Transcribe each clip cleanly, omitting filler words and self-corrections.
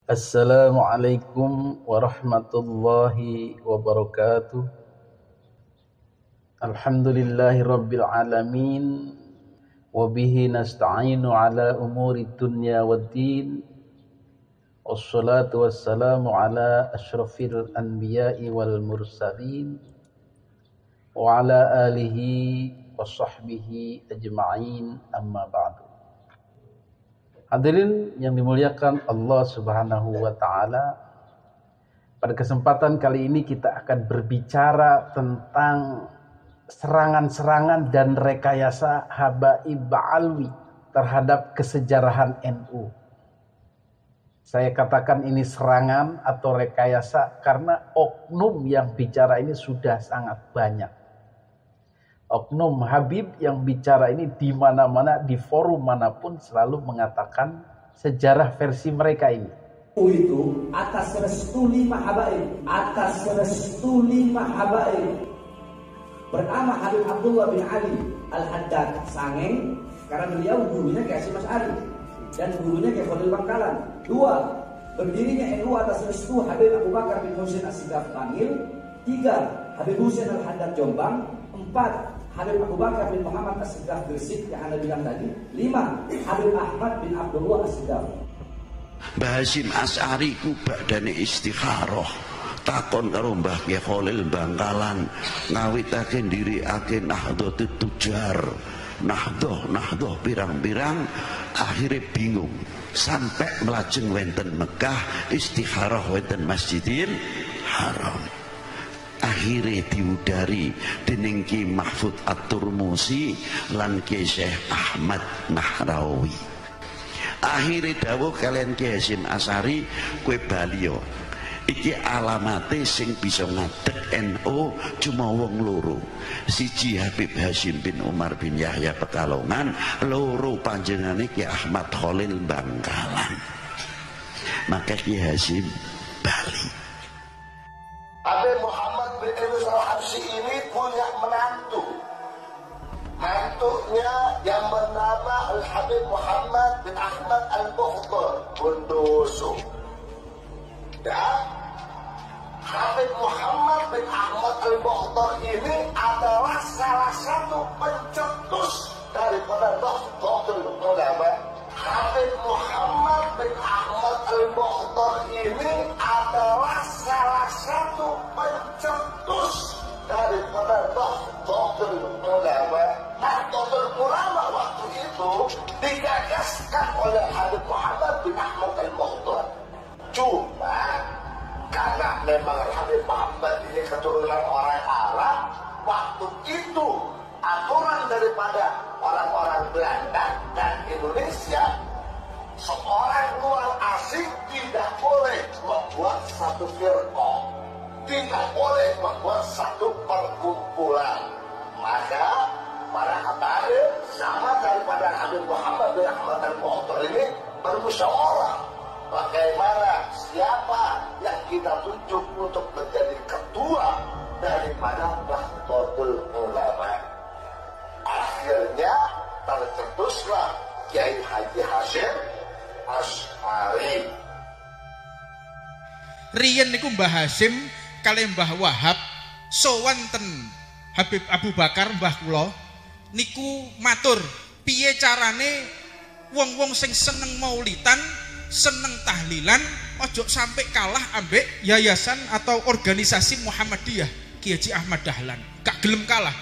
Assalamualaikum warahmatullahi wabarakatuh. Alhamdulillahi rabbil alamin. Wabihi nasta'inu ala umuri dunya waddin. Wassalatu wassalamu ala ashrafil anbiya'i wal mursalin. Wa ala alihi wa sahbihi ajma'in, amma ba'du. Hadirin yang dimuliakan Allah Subhanahu wa Ta'ala, pada kesempatan kali ini kita akan berbicara tentang serangan-serangan dan rekayasa Habaib Alwi terhadap kesejarahan NU. Saya katakan ini serangan atau rekayasa karena oknum yang bicara ini sudah sangat banyak. Oknum Habib yang bicara ini di mana-mana, di forum manapun selalu mengatakan sejarah versi mereka ini. Itu atas restu 5 habaib, bernama Habib Abdullah bin Ali Al-Haddad Sangeng, karena beliau gurunya kayak Mas Ari dan gurunya kayak Khalil Bangkalan. 2. Berdirinya NU atas restu Habib Abu Bakar bin Husain As-Sigaf Bangil. 3. Habib Husain Al-Haddad Jombang. 4. Habib Abu Bakar bin Muhammad As-Sigaf Gresik yang Anda bilang tadi. 5. Habib Ahmad bin Abdullah As-Sigaf. Mbah Hasyim Asy'ari ku badane istikharah takon karo Mbah Kyai Khalil Bangkalan ngawitake ndhirikake Nahdlatul Tujar, nahdoh pirang-pirang, akhirnya bingung sampai melajeng wonten Mekah istikharah wonten Masjidil Haram. Akhirnya diudari dening Ki Mahfud At-Turmusi lan Ki Syekh Ahmad Nahrawi. Akhirnya dawuh kalian Ki Hasyim Asy'ari, kowe baliyo iki alamate sing bisa ngadeg NU cuma wong loro. Siji Habib Hasyim bin Umar bin Yahya Pekalongan, loro panjenengane Ki Ahmad Khalil Bangkalan. Maka Ki Hasyim bali. Habib Muhammad bin Idris Al-Habsyi ini punya menantu. Mantunya yang bernama Al-Habib Muhammad bin Ahmad Al-Bukhdar Bondoso. Dan Habib Muhammad bin Ahmad Al-Bukhdar ini adalah salah satu pencetus daripada Nahdlatul Ulama. Habib Muhammad bin Ahmad Al-Bukhdar ini adalah salah satu pencetus daripada Nahdlatul Ulama. Nahdlatul Ulama waktu itu digagaskan oleh Habib Muhammad bin Ahmad Al-Bukhdar. Cuma karena memang Habib Muhammad ini keturunan orang Arab, waktu itu aturan daripada orang-orang Belanda dan Indonesia, seorang luar asing tidak boleh membuat satu firqah, tidak boleh membuat satu perkumpulan. Maka para habaib sama daripada Habib Muhammad bin Ahmad Al-Bukhdar ini bermusyawarah bagaimana siapa yang kita tunjuk untuk menjadi ketua daripada Nahdlatul Ulama. Akhirnya tercetuslah Kiai Haji Hasyim Asy'ari. Riyen niku Mbah Hasyim kalih Mbah Wahab sowan ten Habib Abu Bakar mbah kula niku matur piye carane wong-wong sing seneng maulidan, seneng tahlilan ojo sampai kalah ambek yayasan atau organisasi Muhammadiyah Ki Haji Ahmad Dahlan, gak gelem kalah.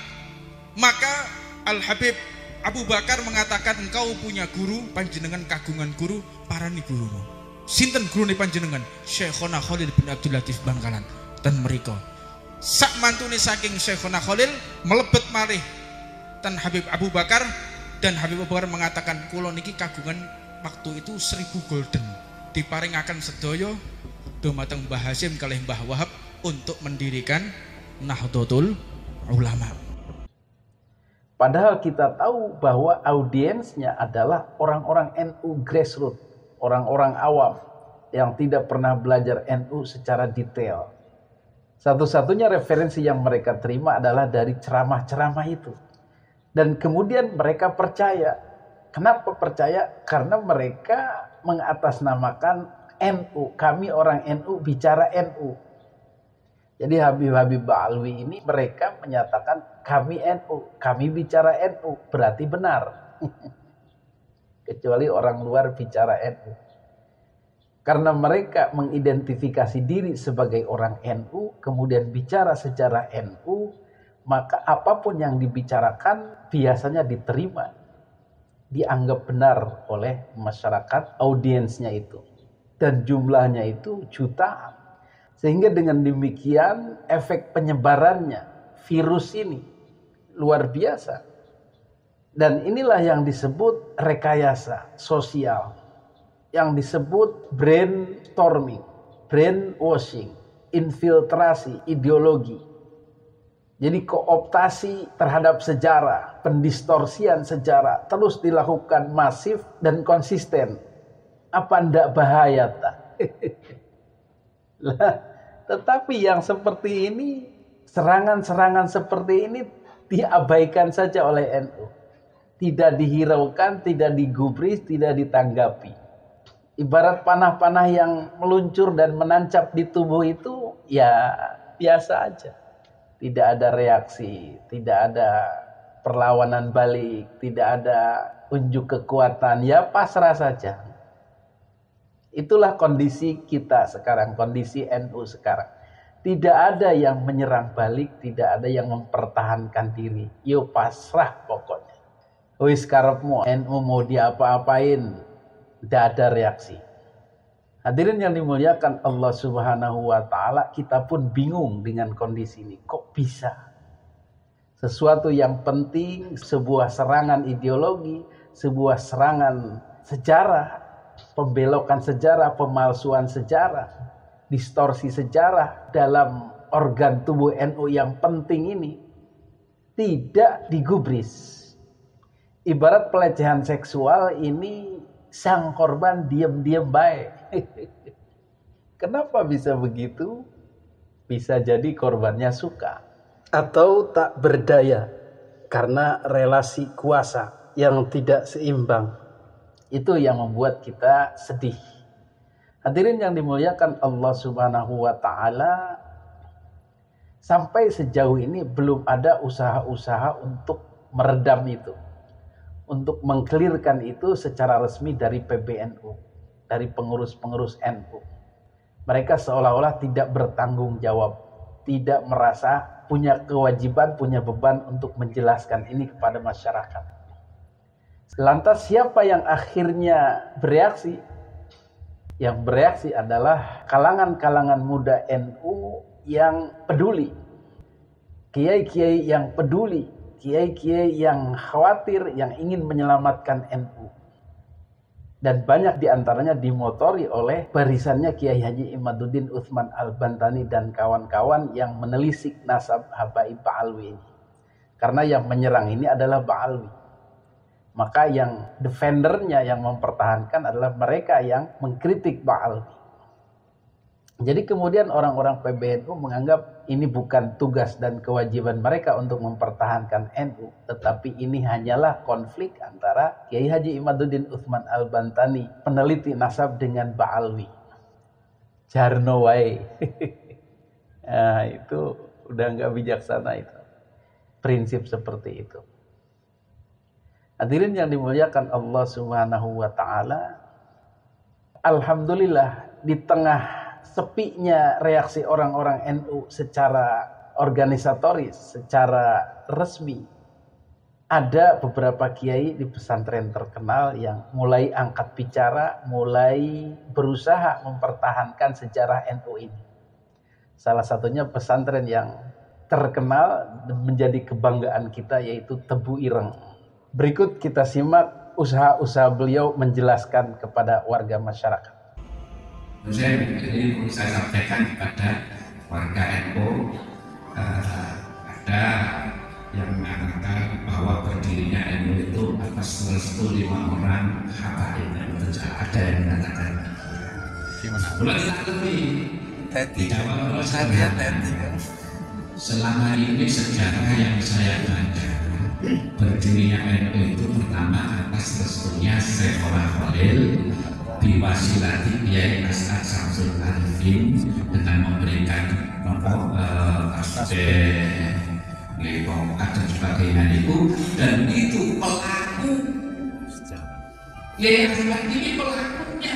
Maka Al Habib Abu Bakar mengatakan, engkau punya guru, panjenengan kagungan guru, parani gurumu. Sinten gurune panjenengan? Syekhona Khalil bin Abdul Latif Bangkalan dan mereka. Sak mantune saking Syekhona Khalil melebet malih dan Habib Abu Bakar, dan Habib Abu Bakar mengatakan kula niki kagungan waktu itu 1000 golden diparingaken sedaya dumateng Mbah Hasyim kalih Mbah Wahab untuk mendirikan Nahdlatul Ulama. Padahal kita tahu bahwa audiensnya adalah orang-orang NU grassroots, orang-orang awam yang tidak pernah belajar NU secara detail. Satu-satunya referensi yang mereka terima adalah dari ceramah-ceramah itu. Dan kemudian mereka percaya. Kenapa percaya? Karena mereka mengatasnamakan NU, kami orang NU bicara NU. Jadi Habib Ba'alwi ini mereka menyatakan kami NU, kami bicara NU, berarti benar. Kecuali orang luar bicara NU. Karena mereka mengidentifikasi diri sebagai orang NU, kemudian bicara sejarah NU, maka apapun yang dibicarakan biasanya diterima, dianggap benar oleh masyarakat audiensnya itu. Dan jumlahnya itu jutaan. Sehingga dengan demikian efek penyebarannya virus ini luar biasa. Dan inilah yang disebut rekayasa sosial, yang disebut brainstorming, brainwashing, infiltrasi ideologi. Jadi kooptasi terhadap sejarah, pendistorsian sejarah terus dilakukan masif dan konsisten. Apa ndak bahaya tak? Tetapi yang seperti ini, serangan-serangan seperti ini diabaikan saja oleh NU. Tidak dihiraukan, tidak digubris, tidak ditanggapi. Ibarat panah-panah yang meluncur dan menancap di tubuh itu, ya biasa aja. Tidak ada reaksi, tidak ada perlawanan balik, tidak ada unjuk kekuatan, ya pasrah saja. Itulah kondisi kita sekarang, kondisi NU sekarang. Tidak ada yang menyerang balik, tidak ada yang mempertahankan diri. Yo pasrah pokoknya. Wis karepmu, NU mau diapa-apain, tidak ada reaksi. Hadirin yang dimuliakan Allah Subhanahu wa Ta'ala, kita pun bingung dengan kondisi ini. Kok bisa? Sesuatu yang penting, sebuah serangan ideologi, sebuah serangan sejarah, pembelokan sejarah, pemalsuan sejarah, distorsi sejarah dalam organ tubuh NU yang penting ini tidak digubris. Ibarat pelecehan seksual ini sang korban diam-diam baik. Kenapa bisa begitu? Bisa jadi korbannya suka atau tak berdaya karena relasi kuasa yang tidak seimbang. Itu yang membuat kita sedih. Hadirin yang dimuliakan Allah Subhanahu wa Ta'ala, sampai sejauh ini belum ada usaha-usaha untuk meredam itu, untuk mengkelirkan itu secara resmi dari PBNU, dari pengurus-pengurus NU. Mereka seolah-olah tidak bertanggung jawab, tidak merasa punya kewajiban, punya beban untuk menjelaskan ini kepada masyarakat. Lantas siapa yang akhirnya bereaksi? Yang bereaksi adalah kalangan-kalangan muda NU yang peduli. Kiai-kiai yang peduli, kiai-kiai yang khawatir, yang ingin menyelamatkan NU. Dan banyak diantaranya dimotori oleh barisannya Kiai Haji Imaduddin Utsman Al-Bantani dan kawan-kawan yang menelisik nasab Habaib Ba'alwi ini. Karena yang menyerang ini adalah Ba'alwi. Maka yang defendernya, yang mempertahankan adalah mereka yang mengkritik Ba'alwi. Jadi kemudian orang-orang PBNU menganggap ini bukan tugas dan kewajiban mereka untuk mempertahankan NU, tetapi ini hanyalah konflik antara Kiai Haji Imaduddin Utsman Al-Bantani, peneliti nasab, dengan Ba'alwi. Jarno wae. Nah, itu udah nggak bijaksana itu. Prinsip seperti itu. Hadirin yang dimuliakan Allah Subhanahu wa Ta'ala, alhamdulillah di tengah sepinya reaksi orang-orang NU secara organisatoris, secara resmi, ada beberapa kiai di pesantren terkenal yang mulai angkat bicara, mulai berusaha mempertahankan sejarah NU ini. Salah satunya pesantren yang terkenal menjadi kebanggaan kita, yaitu Tebu Ireng. Berikut kita simak usaha-usaha beliau menjelaskan kepada warga masyarakat. Ini saya sampaikan kepada warga NU, ada yang mengatakan bahwa berdirinya NU itu atas restu 5 orang habaib. Ada yang mengatakan bulan lebih dijawab oleh saya. Selama ini sejarah yang saya baca, berdirinya NU itu pertama atas restunya Syekh Khalil biwasilati Kiai As'ad Syamsul Arifin dengan memberikan pokok dan sebagainya itu, dan itu pelaku Kiai As'ad ini pelakunya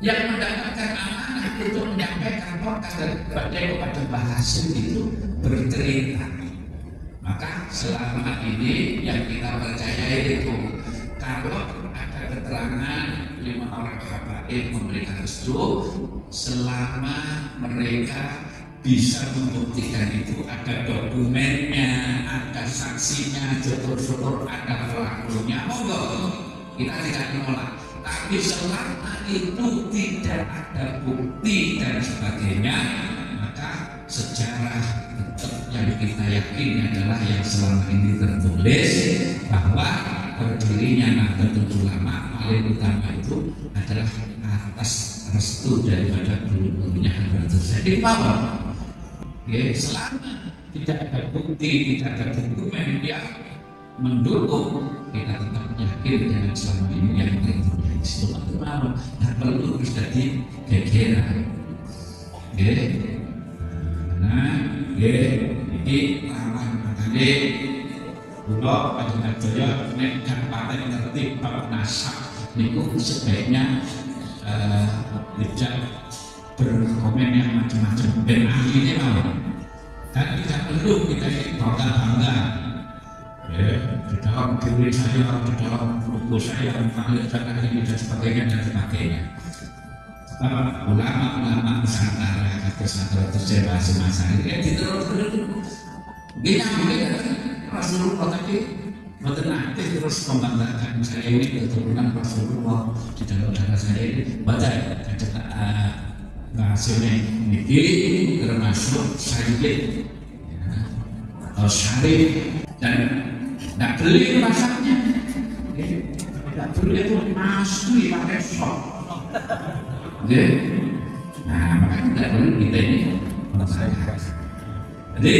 yang mendapatkan amanah untuk menyampaikan podcast kepada Mbah Hasyim itu bercerita. Maka selama ini yang kita percaya itu, kalau ada keterangan 5 orang habaib memberikan restu, selama mereka bisa membuktikan itu, ada dokumennya, ada saksinya, syukur-syukur ada pelakunya, monggo kita tidak menolak. Tapi selama itu tidak ada bukti dan sebagainya, maka sejarah yang kita yakini adalah yang selama ini tertulis, bahwa berdirinya Nahdlatul Ulama paling utama itu adalah atas restu daripada guru-gurunya Nahdlatul Ulama. Jadi bahwa selama tidak ada bukti, tidak ada dokumen yang mendukung, kita tetap yakin dengan selama ini yang tertulis itu kenapa tidak perlu jadi gegeran. Nah, ini lawan makanya Bulog Panjenengan Jaya nek kan paten ngerti bab nasab niku sebaiknya tidak berkomen yang macam-macam dan ahlinya mau, dan tidak perlu kita bangga-bangga di dalam diri saya, di dalam buku saya, dan sebagainya dan sebagainya. Ulama-ulama Nusantara kata terjebak semasa ini diterus-terus dia mungkin Rasulullah tadi betul nanti terus membanggakan saya ini keturunan Rasulullah di dalam darah saya ini baca hasilnya ini termasuk syarif atau syarif, dan tidak beli masaknya, tidak beli itu masuk pakai sok. Nah, makanya tidak perlu kita ini memperhatikan. Jadi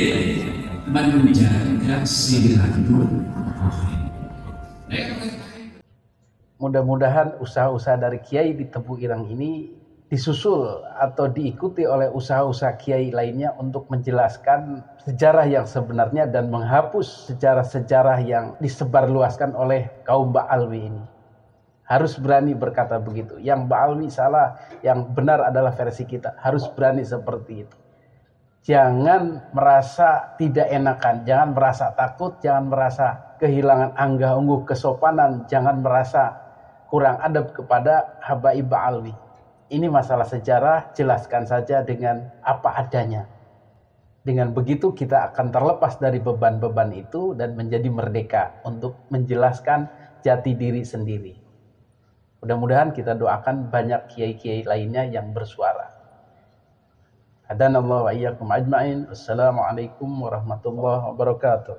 menjaga silaturahmi. Mudah-mudahan usaha-usaha dari Kiai di Tebu Ireng ini disusul atau diikuti oleh usaha-usaha Kiai lainnya untuk menjelaskan sejarah yang sebenarnya dan menghapus sejarah-sejarah yang disebarluaskan oleh kaum Ba'alwi ini. Harus berani berkata begitu. Yang Ba'alwi salah, yang benar adalah versi kita. Harus berani seperti itu. Jangan merasa tidak enakan, jangan merasa takut, jangan merasa kehilangan anggah ungguh kesopanan, jangan merasa kurang adab kepada habaib Ba'alwi. Ini masalah sejarah, jelaskan saja dengan apa adanya. Dengan begitu kita akan terlepas dari beban-beban itu dan menjadi merdeka untuk menjelaskan jati diri sendiri. Mudah-mudahan kita doakan banyak kiai-kiai lainnya yang bersuara. Hadanallahu wa iyyakum ajma'in. Assalamualaikum warahmatullahi wabarakatuh.